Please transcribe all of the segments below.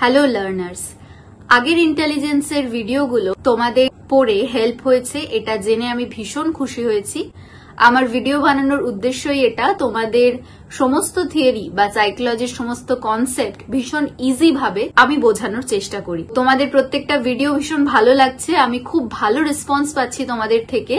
Hello learners, আগের ইন্টেলিজেন্সের ভিডিওগুলো তোমাদের পড়ে হেল্প হয়েছে এটা জেনে আমি ভীষণ খুশি হয়েছি। আমার ভিডিও বানানোর উদ্দেশ্যই এটা, তোমাদের সমস্ত থিওরি বা সাইকোলজির সমস্ত কনসেপ্ট ভীষণ ইজি ভাবে আমি বোঝানোর চেষ্টা করি। তোমাদের প্রত্যেকটা ভিডিও ভীষণ ভালো লাগছে, আমি খুব ভালো রেসপন্স পাচ্ছি তোমাদের থেকে,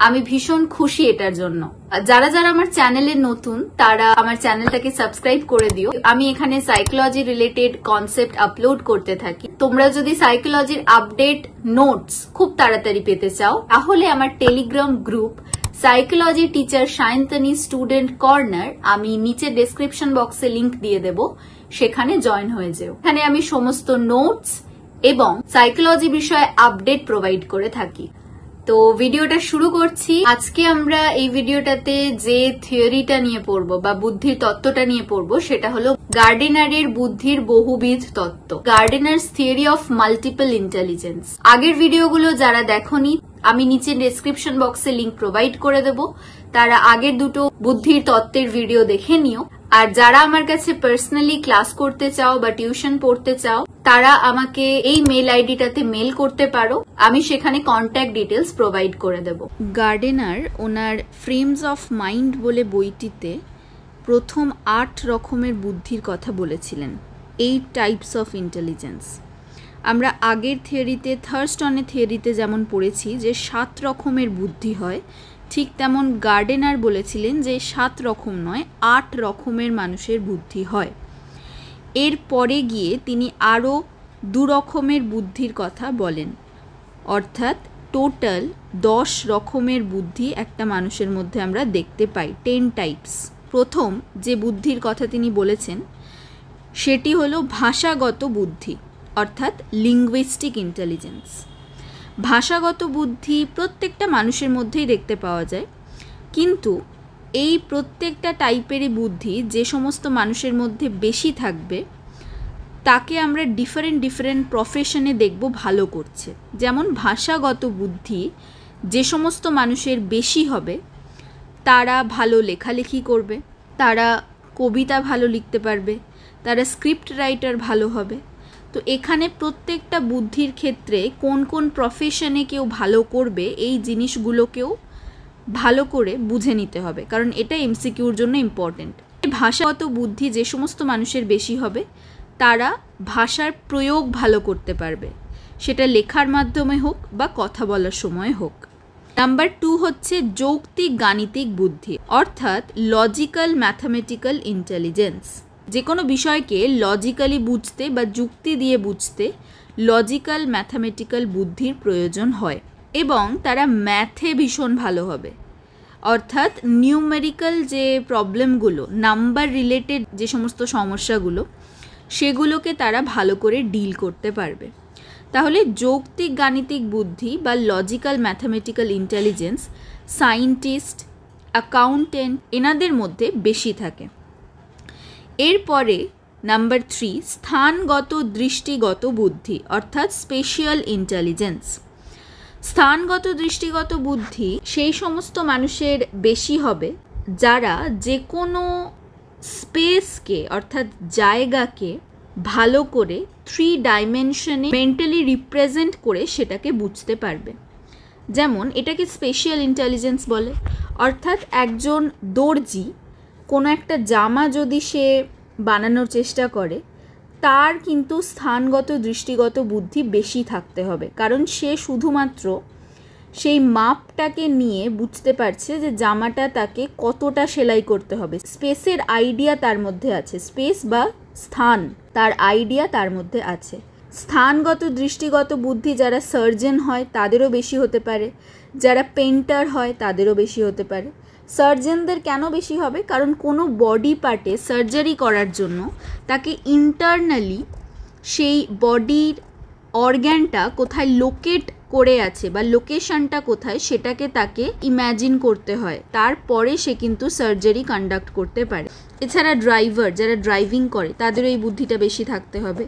আমি ভীষণ খুশি এটার জন্য। যারা যারা আমার চ্যানেলে নতুন তারা আমার চ্যানেলটাকে সাবস্ক্রাইব করে দিও। আমি এখানে সাইকোলজি রিলেটেড কনসেপ্ট আপলোড করতে থাকি। তোমরা যদি সাইকোলজির আপডেট নোটস খুব তাড়াতাড়ি পেতে চাও তাহলে আমার Telegram group psychology teacher Sayantani student corner আমি নিচে ডেসক্রিপশন বক্সে লিংক দিয়ে দেব, সেখানে জয়েন হয়ে যেও। এখানে আমি সমস্ত নোটস এবং সাইকোলজি বিষয়ে আপডেট প্রোভাইড করে থাকি। তো ভিডিওটা শুরু করছি। আজকে আমরা এই ভিডিওটাতে যে থিওরিটা নিয়ে পড়বো বা বুদ্ধির তত্ত্বটা নিয়ে পড়বো সেটা হলো গার্ডিনারের বুদ্ধির বহুবিধ তত্ত্ব, গার্ডিনার্স থিওরি অফ মাল্টিপল ইন্টেলিজেন্স। আগের ভিডিওগুলো যারা দেখোনি আমি নিচে ডেসক্রিপশন বক্সে লিংক প্রোভাইড করে দেব, তারা আগের দুটো বুদ্ধির তত্ত্বের ভিডিও দেখে নিও। আর যারা আমার কাছে পার্সোনালি ক্লাস করতে চাও বা টিউশন পড়তে চাও তারা আমাকে এই মেল আইডিটাতে মেল করতে পারো, আমি সেখানে কন্ট্যাক্ট ডিটেলস প্রোভাইড করে দেব। Gardner owner frames of mind বলে বইটিতে প্রথম 8 রকমের বুদ্ধির কথা বলেছিলেন, 8 টাইপস অফ ইন্টেলিজেন্স। আমরা আগের থিওরিতে থার্স্টনের থিওরিতে যেমন পড়েছি যে 7 রকমের বুদ্ধি হয়, ঠিক তেমন গার্ডেনার বলেছিলেন যে 7 রকম নয় 8 রকমের মানুষের বুদ্ধি হয়। এর পরে গিয়ে তিনি আরও 2 রকমের বুদ্ধির কথা বলেন, অর্থাৎ টোটাল 10 রকমের বুদ্ধি একটা মানুষের মধ্যে আমরা দেখতে পাই, 10 টাইপস। প্রথম যে বুদ্ধির কথা তিনি বলেছেন সেটি হলো ভাষাগত বুদ্ধি, অর্থাৎ লিঙ্গুইস্টিক ইন্টেলিজেন্স। ভাষাগত বুদ্ধি প্রত্যেকটা মানুষের মধ্যেই দেখতে পাওয়া যায়, কিন্তু এই প্রত্যেকটা টাইপেরই বুদ্ধি যে সমস্ত মানুষের মধ্যে বেশি থাকবে তাকে আমরা ডিফারেন্ট প্রফেশনে দেখব ভালো করছে। যেমন ভাষাগত বুদ্ধি যে সমস্ত মানুষের বেশি হবে তারা ভালো লেখালেখি করবে, তারা কবিতা ভালো লিখতে পারবে, তারা স্ক্রিপ্ট রাইটার ভালো হবে। তো এখানে প্রত্যেকটা বুদ্ধির ক্ষেত্রে কোন কোন প্রফেশনে কেউ ভালো করবে এই জিনিসগুলোকেও ভালো করে বুঝে নিতে হবে, কারণ এটা এমসিকিউর জন্য ইম্পর্টেন্ট। ভাষাগত বুদ্ধি যে সমস্ত মানুষের বেশি হবে তারা ভাষার প্রয়োগ ভালো করতে পারবে, সেটা লেখার মাধ্যমে হোক বা কথা বলার সময় হোক। নাম্বার 2 হচ্ছে যৌক্তিক গাণিতিক বুদ্ধি, অর্থাৎ লজিক্যাল ম্যাথামেটিক্যাল ইন্টেলিজেন্স। যে কোনো বিষয়কে লজিক্যালি বুঝতে বা যুক্তি দিয়ে বুঝতে লজিক্যাল ম্যাথামেটিক্যাল বুদ্ধির প্রয়োজন হয়, এবং তারা ম্যাথে ভীষণ ভালো হবে, অর্থাৎ নিউমেরিক্যাল যে প্রবলেমগুলো, নাম্বার রিলেটেড যে সমস্ত সমস্যাগুলো সেগুলোকে তারা ভালো করে ডিল করতে পারবে। তাহলে যৌক্তিক গাণিতিক বুদ্ধি বা logical mathematical intelligence scientist, accountant এনাদের মধ্যে বেশি থাকে। এরপরে নাম্বার 3 স্থানগত দৃষ্টিগত বুদ্ধি, অর্থাৎ স্পেশিয়াল ইন্টেলিজেন্স। স্থানগত দৃষ্টিগত বুদ্ধি সেই সমস্ত মানুষের বেশি হবে যারা যে কোনো স্পেসকে অর্থাৎ জায়গাকে ভালো করে 3 ডাইমেনশনে মেন্টালি রিপ্রেজেন্ট করে সেটাকে বুঝতে পারবে। যেমন এটাকে স্পেশিয়াল ইন্টেলিজেন্স বলে, অর্থাৎ একজন দর্জি কোনো একটা জামা যদি সে বানানোর চেষ্টা করে তার কিন্তু স্থানগত দৃষ্টিগত বুদ্ধি বেশি থাকতে হবে, কারণ সে শুধুমাত্র সেই মাপটাকে নিয়ে বুঝতে পারছে যে জামাটা তাকে কতটা সেলাই করতে হবে। স্পেসের আইডিয়া তার মধ্যে আছে, স্পেস বা স্থান তার আইডিয়া তার মধ্যে আছে। স্থানগত দৃষ্টিগত বুদ্ধি যারা সার্জন হয় তাদেরও বেশি হতে পারে, যারা পেন্টার হয় তাদেরও বেশি হতে পারে। সার্জনদের কেন বেশি হবে? কারণ কোনো বডি পার্টে সার্জারি করার জন্য তাকে ইন্টারনালি সেই বডির অর্গ্যানটা কোথায় লোকেট করে আছে বা লোকেশনটা কোথায় সেটাকে তাকে ইম্যাজিন করতে হয়, তারপরে সে কিন্তু সার্জারি কন্ডাক্ট করতে পারে। এছাড়া ড্রাইভার যারা ড্রাইভিং করে তাদেরও এই বুদ্ধিটা বেশি থাকতে হবে।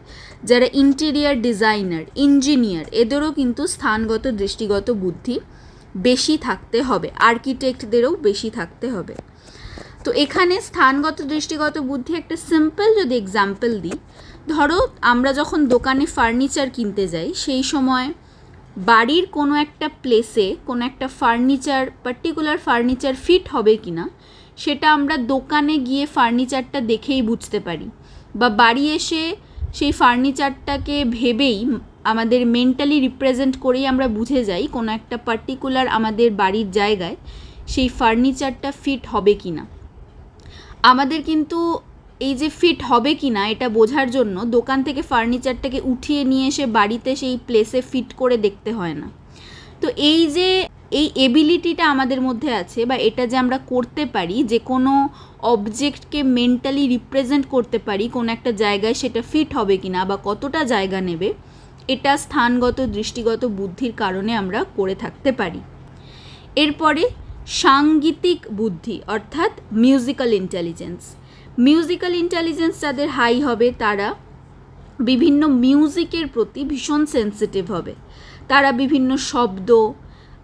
যারা ইন্টেরিয়ার ডিজাইনার, ইঞ্জিনিয়ার এদেরও কিন্তু স্থানগত দৃষ্টিগত বুদ্ধি বেশি থাকতে হবে, আর্কিটেক্টদেরও বেশি থাকতে হবে। তো এখানে স্থানগত দৃষ্টিগত বুদ্ধি একটা সিম্পল যদি এক্সাম্পল দিই ধরো আমরা যখন দোকানে ফার্নিচার কিনতে যাই, সেই সময় বাড়ির কোনো একটা প্লেসে কোনো একটা ফার্নিচার, পার্টিকুলার ফার্নিচার ফিট হবে কিনা সেটা আমরা দোকানে গিয়ে ফার্নিচারটা দেখেই বুঝতে পারি, বা বাড়ি এসে সেই ফার্নিচারটাকে ভেবেই আমাদের মেন্টালি রিপ্রেজেন্ট করেই আমরা বুঝে যাই কোনো একটা পার্টিকুলার আমাদের বাড়ির জায়গায় সেই ফার্নিচারটা ফিট হবে কিনা। আমাদের কিন্তু এই যে ফিট হবে কিনা এটা বোঝার জন্য দোকান থেকে ফার্নিচারটাকে উঠিয়ে নিয়ে এসে বাড়িতে সেই প্লেসে ফিট করে দেখতে হয় না। তো এই যে এই এবিলিটিটা আমাদের মধ্যে আছে, বা এটা যে আমরা করতে পারি, যে কোনো অবজেক্টকে মেন্টালি রিপ্রেজেন্ট করতে পারি কোনো একটা জায়গায় সেটা ফিট হবে কিনা বা কতটা জায়গা নেবে, এটা স্থানগত দৃষ্টিগত বুদ্ধির কারণে আমরা করে থাকতে পারি। এরপরে সাংগীতিক বুদ্ধি অর্থাৎ মিউজিক্যাল ইন্টেলিজেন্স। মিউজিক্যাল ইন্টেলিজেন্স যাদের হাই হবে তারা বিভিন্ন মিউজিকের প্রতি ভীষণ সেন্সিটিভ হবে। তারা বিভিন্ন শব্দ,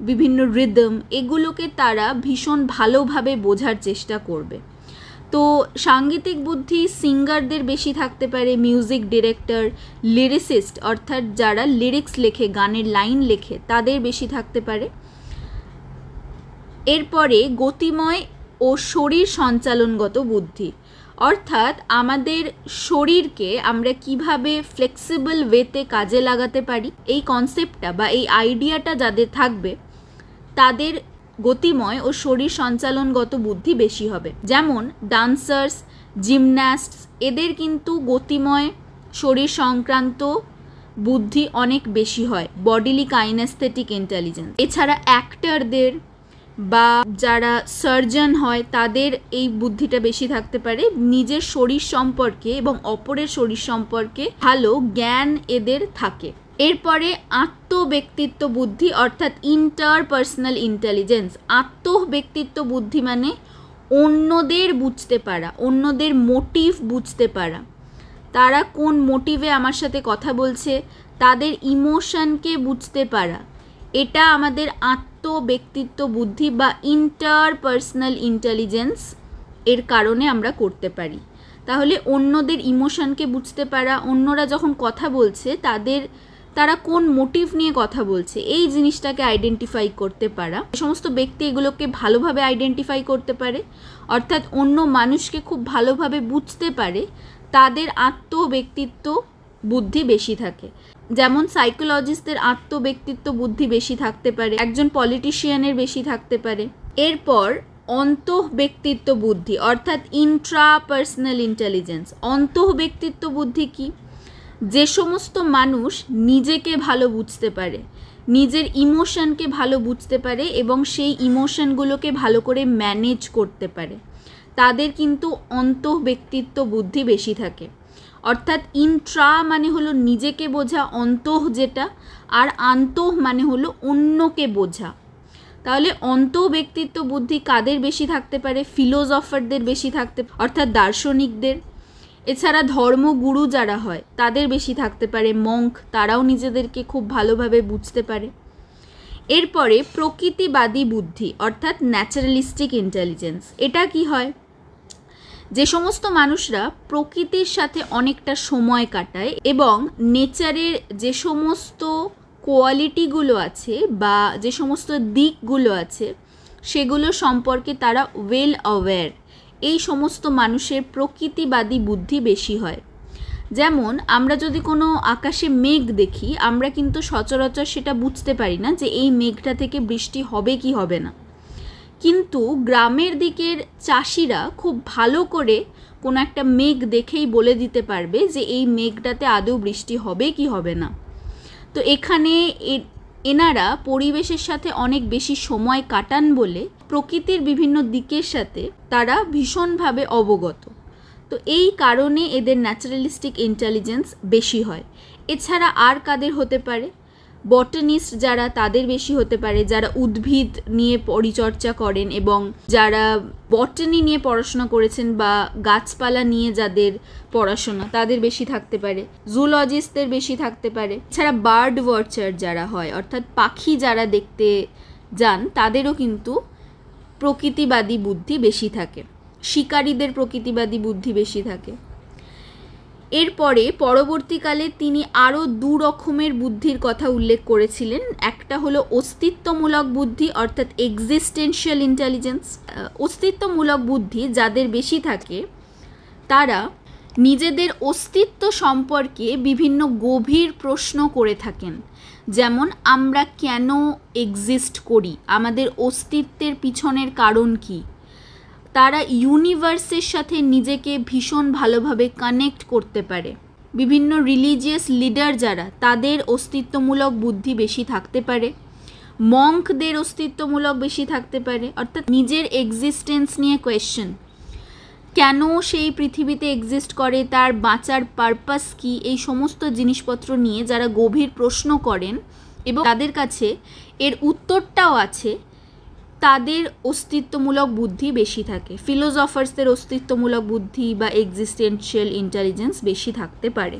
বিভিন্ন রিদম এগুলোকে তারা ভীষণ ভালোভাবে বোঝার চেষ্টা করবে। তো সাংগীতিক বুদ্ধি সিঙ্গারদের বেশি থাকতে পারে, মিউজিক ডিরেক্টর, লিরিসিস্ট অর্থাৎ যারা লিরিক্স লেখে, গানের লাইন লেখে, তাদের বেশি থাকতে পারে। এরপরে গতিময় ও শরীর সঞ্চালনগত বুদ্ধি, অর্থাৎ আমাদের শরীরকে আমরা কিভাবে ফ্লেক্সিবল ওয়েতে কাজে লাগাতে পারি, এই কনসেপ্টটা বা এই আইডিয়াটা যাদের থাকবে তাদের গতিময় ও শরীর সঞ্চালনগত বুদ্ধি বেশি হবে। যেমন ডান্সার্স, জিমন্যাস্টস এদের কিন্তু গতিময় শরীর সংক্রান্ত বুদ্ধি অনেক বেশি হয়, বডিলি কাইনেস্থেটিক ইন্টেলিজেন্স। এছাড়া অ্যাক্টরদের বা যারা সার্জন হয় তাদের এই বুদ্ধিটা বেশি থাকতে পারে, নিজের শরীর সম্পর্কে এবং অপরের শরীর সম্পর্কে ভালো জ্ঞান এদের থাকে। এরপরে আত্মব্যক্তিত্ব বুদ্ধি অর্থাৎ ইন্টারপার্সোনাল ইন্টেলিজেন্স। আত্মব্যক্তিত্ব বুদ্ধি মানে অন্যদের বুঝতে পারা, অন্যদের মোটিভ বুঝতে পারা, তারা কোন মোটিভে আমার সাথে কথা বলছে, তাদের ইমোশনকে বুঝতে পারা, এটা আমাদের আত্মব্যক্তিত্ব বুদ্ধি বা ইন্টারপার্সোনাল ইন্টেলিজেন্স এর কারণে আমরা করতে পারি। তাহলে অন্যদের ইমোশনকে বুঝতে পারা, অন্যরা যখন কথা বলছে তারা কোন মোটিভ নিয়ে কথা বলছে এই জিনিসটাকে আইডেন্টিফাই করতে পারা। এই সমস্ত ব্যক্তি এগুলোকে ভালোভাবে আইডেন্টিফাই করতে পারে, অর্থাৎ অন্য মানুষকে খুব ভালোভাবে বুঝতে পারে, তাদের আত্মব্যক্তিত্ব বুদ্ধি বেশি থাকে। যেমন সাইকোলজিস্টদের আত্মব্যক্তিত্ব বুদ্ধি বেশি থাকতে পারে, একজন পলিটিশিয়ানের বেশি থাকতে পারে। এরপর অন্তঃব্যক্তিত্ব বুদ্ধি অর্থাৎ ইন্ট্রাপার্সোনাল ইন্টেলিজেন্স। অন্তঃব্যক্তিত্ব বুদ্ধি কি? যে সমস্ত মানুষ নিজেকে ভালো বুঝতে পারে, নিজের ইমোশনকে ভালো বুঝতে পারে এবং সেই ইমোশনগুলোকে ভালো করে ম্যানেজ করতে পারে, তাদের কিন্তু অন্তঃব্যক্তিত্ব বুদ্ধি বেশি থাকে। অর্থাৎ ইন্ট্রা মানে হলো নিজেকে বোঝা, অন্তঃ যেটা, আর আন্তঃ মানে হলো অন্যকে বোঝা। তাহলে অন্তঃব্যক্তিত্ব বুদ্ধি কাদের বেশি থাকতে পারে? ফিলোসফারদের বেশি থাকতে, অর্থাৎ দার্শনিকদের। এছাড়া ধর্মগুরু যারা হয় তাদের বেশি থাকতে পারে, মঙ্ক, তারাও নিজেদেরকে খুব ভালোভাবে বুঝতে পারে। এরপরে প্রকৃতিবাদী বুদ্ধি অর্থাৎ ন্যাচারালিস্টিক ইন্টেলিজেন্স। এটা কি হয়? যে সমস্ত মানুষরা প্রকৃতির সাথে অনেকটা সময় কাটায় এবং নেচারের যে সমস্ত কোয়ালিটিগুলো আছে বা যে সমস্ত দিকগুলো আছে সেগুলো সম্পর্কে তারা ওয়েল অ্যাওয়্যার, এই সমস্ত মানুষের প্রকৃতিবাদী বুদ্ধি বেশি হয়। যেমন আমরা যদি কোনো আকাশে মেঘ দেখি, আমরা কিন্তু সচরাচর সেটা বুঝতে পারি না যে এই মেঘটা থেকে বৃষ্টি হবে কি হবে না, কিন্তু গ্রামের দিকের চাষিরা খুব ভালো করে কোনো একটা মেঘ দেখেই বলে দিতে পারবে যে এই মেঘটাতে আদৌ বৃষ্টি হবে কি হবে না। তো এখানে এনারা পরিবেশের সাথে অনেক বেশি সময় কাটান বলে প্রকৃতির বিভিন্ন দিকের সাথে তারা ভীষণভাবে অবগত। তো এই কারণে এদের ন্যাচারালিস্টিক ইন্টেলিজেন্স বেশি হয়। এছাড়া আর কাদের হতে পারে? বটানিস্ট যারা, তাদের বেশি হতে পারে, যারা উদ্ভিদ নিয়ে পরিচর্যা করেন এবং যারা বটানি নিয়ে পড়াশোনা করেছেন বা গাছপালা নিয়ে যাদের পড়াশোনা, তাদের বেশি থাকতে পারে। জুলজিস্টদের বেশি থাকতে পারে। এছাড়া বার্ড ওয়াচার যারা হয়, অর্থাৎ পাখি যারা দেখতে যান, তাদেরও কিন্তু প্রকৃতিবাদী বুদ্ধি বেশি থাকে। শিকারীদের প্রকৃতিবাদী বুদ্ধি বেশি থাকে। এরপরে পরবর্তীকালে তিনি আরও 2 রকমের বুদ্ধির কথা উল্লেখ করেছিলেন। একটা হলো অস্তিত্বমূলক বুদ্ধি অর্থাৎ এক্সিস্টেন্সিয়াল ইন্টেলিজেন্স। অস্তিত্বমূলক বুদ্ধি যাদের বেশি থাকে তারা নিজেদের অস্তিত্ব সম্পর্কে বিভিন্ন গভীর প্রশ্ন করে থাকেন, যেমন আমরা কেন এক্সিস্ট করি, আমাদের অস্তিত্বের পিছনের কারণ কি। তারা ইউনিভার্সের সাথে নিজেকে ভীষণ ভালোভাবে কানেক্ট করতে পারে। বিভিন্ন রিলিজিয়াস লিডার যারা, তাদের অস্তিত্বমূলক বুদ্ধি বেশি থাকতে পারে। মঙ্কদের অস্তিত্বমূলক বেশি থাকতে পারে, অর্থাৎ নিজের এক্সিস্টেন্স নিয়ে কোয়েশ্চেন, কেন সেই পৃথিবীতে এক্সিস্ট করে, তার বাঁচার পারপাস কি, এই সমস্ত জিনিসপত্র নিয়ে যারা গভীর প্রশ্ন করেন এবং তাদের কাছে এর উত্তরটাও আছে, তাদের অস্তিত্বমূলক বুদ্ধি বেশি থাকে। ফিলোসফার্সদের অস্তিত্বমূলক বুদ্ধি বা এক্সিস্টেন্সিয়াল ইন্টেলিজেন্স বেশি থাকতে পারে।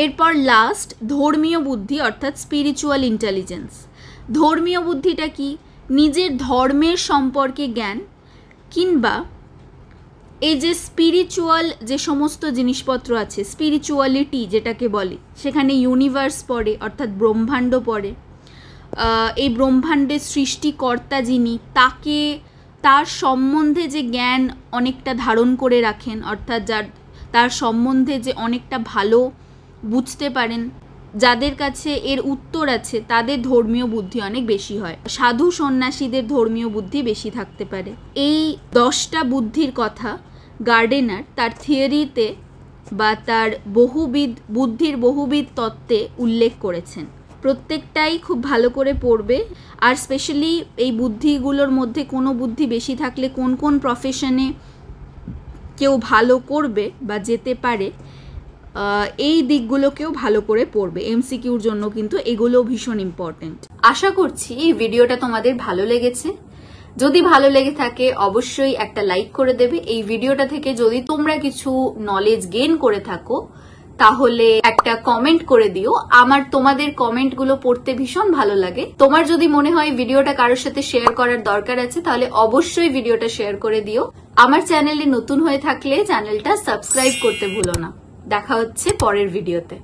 এরপর লাস্ট ধর্মীয় বুদ্ধি অর্থাৎ স্পিরিচুয়াল ইন্টেলিজেন্স। ধর্মীয় বুদ্ধিটা কি? নিজের ধর্মের সম্পর্কে জ্ঞান, কিংবা এই যে স্পিরিচুয়াল যে সমস্ত জিনিসপত্র আছে, স্পিরিচুয়ালিটি যেটাকে বলে, সেখানে ইউনিভার্স পড়ে অর্থাৎ ব্রহ্মাণ্ড পড়ে। এই ব্রহ্মাণ্ডের সৃষ্টিকর্তা যিনি, তার সম্বন্ধে যে জ্ঞান অনেকটা ধারণ করে রাখেন, অর্থাৎ তার সম্বন্ধে যে অনেকটা ভালো বুঝতে পারেন, যাদের কাছে এর উত্তর আছে, তাদের ধর্মীয় বুদ্ধি অনেক বেশি হয়। সাধু সন্ন্যাসীদের ধর্মীয় বুদ্ধি বেশি থাকতে পারে। এই 10টা বুদ্ধির কথা গার্ডেনার তার থিওরিতে বা তার বুদ্ধির বহুবিধ তত্ত্বে উল্লেখ করেছেন। প্রত্যেকটাই খুব ভালো করে পড়বে। আর স্পেশালি এই বুদ্ধিগুলোর মধ্যে কোনো বুদ্ধি বেশি থাকলে কোন কোন প্রফেশনে কেউ ভালো করবে বা যেতে পারে, এই দিকগুলোকেও ভালো করে পড়বে। এমসিকিউর জন্য কিন্তু এগুলো ভীষণ ইম্পর্টেন্ট। আশা করছি এই ভিডিওটা তোমাদের ভালো লেগেছে। যদি ভালো লেগে থাকে অবশ্যই একটা লাইক করে দেবে। এই ভিডিওটা থেকে যদি তোমরা কিছু নলেজ গেইন করে থাকো তাহলে একটা কমেন্ট করে দিও। আমার তোমাদের কমেন্টগুলো পড়তে ভীষণ ভালো লাগে। তোমার যদি মনে হয় ভিডিওটা কারোর সাথে শেয়ার করার দরকার আছে তাহলে অবশ্যই ভিডিওটা শেয়ার করে দিও। আমার চ্যানেলে নতুন হয়ে থাকলে চ্যানেলটা সাবস্ক্রাইব করতে ভুলো না। দেখা হচ্ছে পরের ভিডিওতে।